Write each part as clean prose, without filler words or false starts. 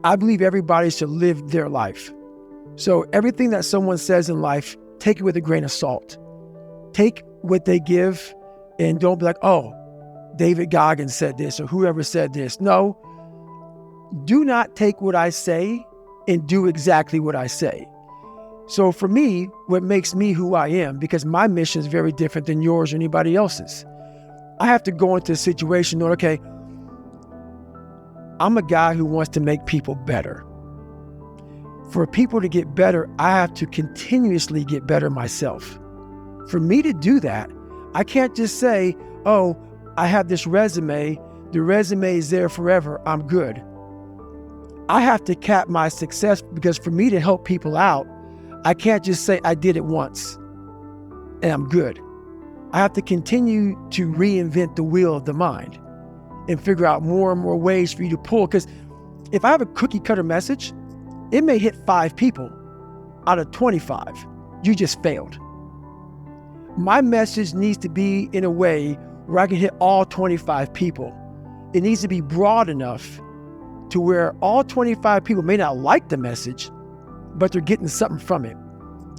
I believe everybody should live their life. So everything that someone says in life, take it with a grain of salt. Take what they give and don't be like, oh, David Goggins said this or whoever said this. No, do not take what I say and do exactly what I say. So for me, what makes me who I am, because my mission is very different than yours or anybody else's. I have to go into a situation knowing, okay, I'm a guy who wants to make people better. For people to get better, I have to continuously get better myself. For me to do that, I can't just say, oh, I have this resume. The resume is there forever. I'm good. I have to cap my success, because for me to help people out, I can't just say I did it once and I'm good. I have to continue to reinvent the wheel of the mind and figure out more and more ways for you to pull. Because if I have a cookie cutter message, it may hit 5 people out of 25. You just failed. My message needs to be in a way where I can hit all 25 people. It needs to be broad enough to where all 25 people may not like the message, but they're getting something from it.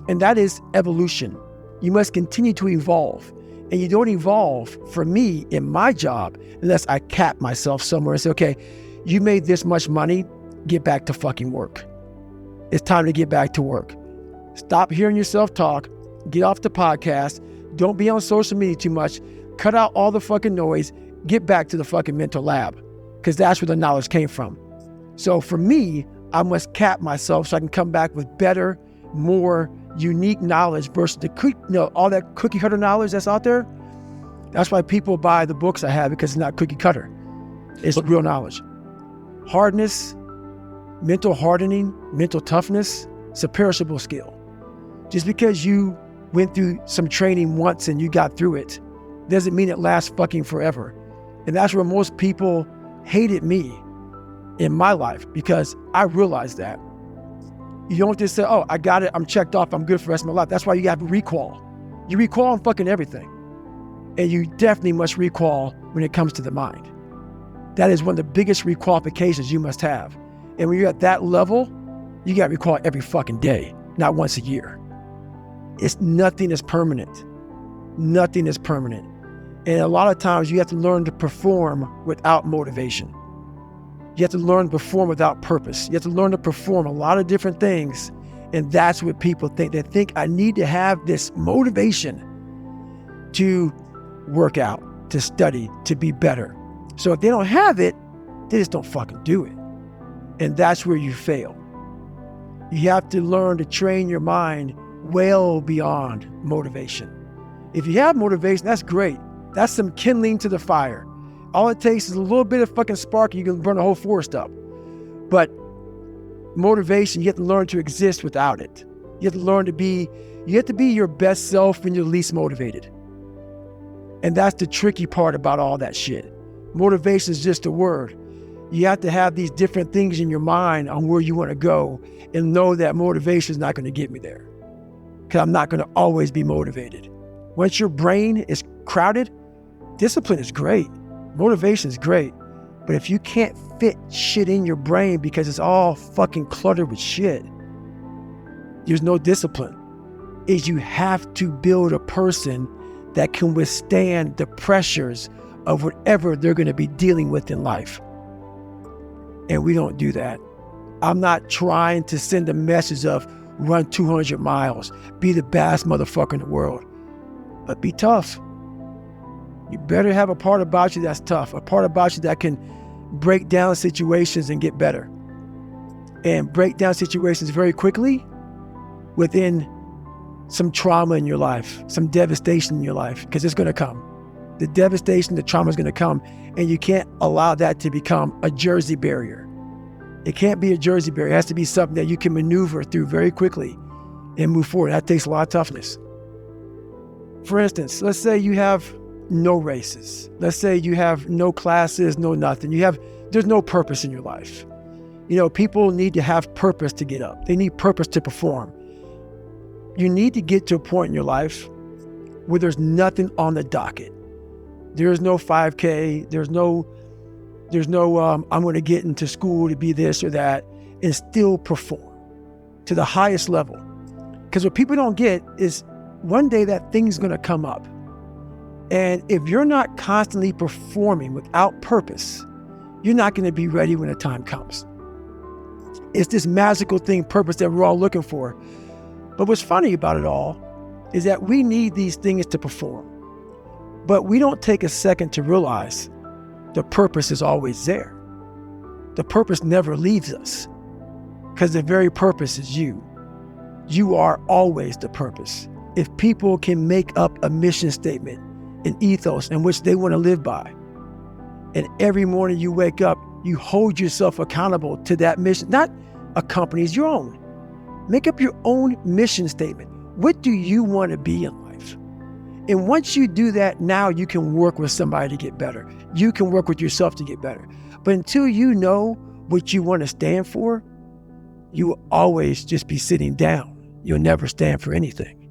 And that is evolution. You must continue to evolve. And you don't evolve, for me, in my job, unless I cap myself somewhere and say, okay, you made this much money, get back to fucking work. It's time to get back to work. Stop hearing yourself talk. Get off the podcast. Don't be on social media too much. Cut out all the fucking noise. Get back to the fucking mental lab, because that's where the knowledge came from. So for me, I must cap myself so I can come back with better, more unique knowledge versus all that cookie cutter knowledge that's out there. That's why people buy the books I have, because it's not cookie cutter. It's real knowledge. Hardness, mental hardening, mental toughness, it's a perishable skill. Just because you went through some training once and you got through it doesn't mean it lasts fucking forever. And that's where most people hated me in my life, because I realized that. You don't just say, oh, I got it, I'm checked off, I'm good for the rest of my life. That's why you have recall. You recall on fucking everything. And you definitely must recall when it comes to the mind. That is one of the biggest requalifications you must have. And when you're at that level, you got to recall every fucking day, not once a year. Nothing is permanent. Nothing is permanent. And a lot of times you have to learn to perform without motivation. You have to learn to perform without purpose. You have to learn to perform a lot of different things. And that's what people think. They think I need to have this motivation to work out, to study, to be better. So if they don't have it, they just don't fucking do it. And that's where you fail. You have to learn to train your mind well beyond motivation. If you have motivation, that's great. That's some kindling to the fire. All it takes is a little bit of fucking spark and you can burn a whole forest up. But motivation, you have to learn to exist without it. You have to be your best self when you're least motivated. And that's the tricky part about all that shit. Motivation is just a word. You have to have these different things in your mind on where you want to go and know that motivation is not going to get me there. Because I'm not going to always be motivated. Once your brain is crowded, discipline is great. Motivation is great. But if you can't fit shit in your brain because it's all fucking cluttered with shit, there's no discipline. You have to build a person that can withstand the pressures of whatever they're going to be dealing with in life. And we don't do that. I'm not trying to send a message of run 200 miles, be the baddest motherfucker in the world, but be tough. You better have a part about you that's tough, a part about you that can break down situations and get better. And break down situations very quickly within some trauma in your life, some devastation in your life, because it's going to come. The devastation, the trauma is going to come, and you can't allow that to become a Jersey barrier. It can't be a Jersey barrier. It has to be something that you can maneuver through very quickly and move forward. That takes a lot of toughness. For instance, let's say you have no races. Let's say you have no classes, no nothing. There's no purpose in your life. People need to have purpose to get up. They need purpose to perform. You need to get to a point in your life where there's nothing on the docket. There's no 5K. There's no I'm going to get into school to be this or that. and still perform to the highest level. Because what people don't get is one day that thing's going to come up. And if you're not constantly performing without purpose, you're not going to be ready when the time comes. It's this magical thing, purpose, that we're all looking for. But what's funny about it all is that we need these things to perform. But we don't take a second to realize the purpose is always there. The purpose never leaves us because the very purpose is you. You are always the purpose. If people can make up a mission statement, an ethos in which they want to live by, and every morning you wake up, you hold yourself accountable to that mission, not a company's, your own. Make up your own mission statement. What do you want to be in life? And once you do that, now you can work with somebody to get better. You can work with yourself to get better. But until you know what you want to stand for, you will always just be sitting down. You'll never stand for anything.